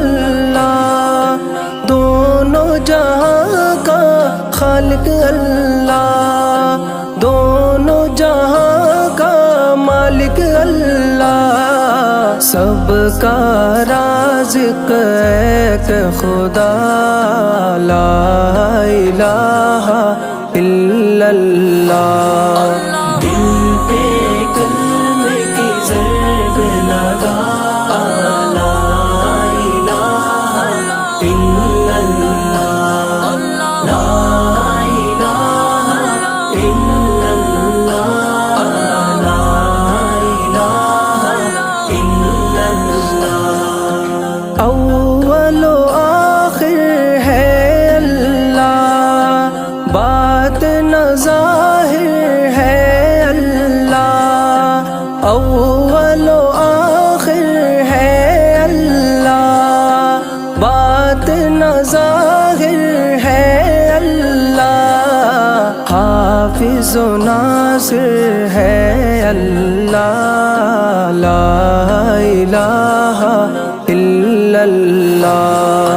اللہ، دونوں جہاں کا خالق اللہ، دونوں جہاں کا مالک اللہ، سب کا رازق ایک خدا، لا الہ الا اللہ۔ دل پہ کلمے کی ضرب لگا، لا الہ الا اللہ، لا الہ الا اللہ، لا الہ الا اللہ۔ اول و آخر ہے اللہ، باطن ظاہر ہے اللہ، اول و آخر ہے اللہ، باطن ظاہر ہے اللہ، حافظ و ناصر ہے اللہ، لا الہ الا اللہ۔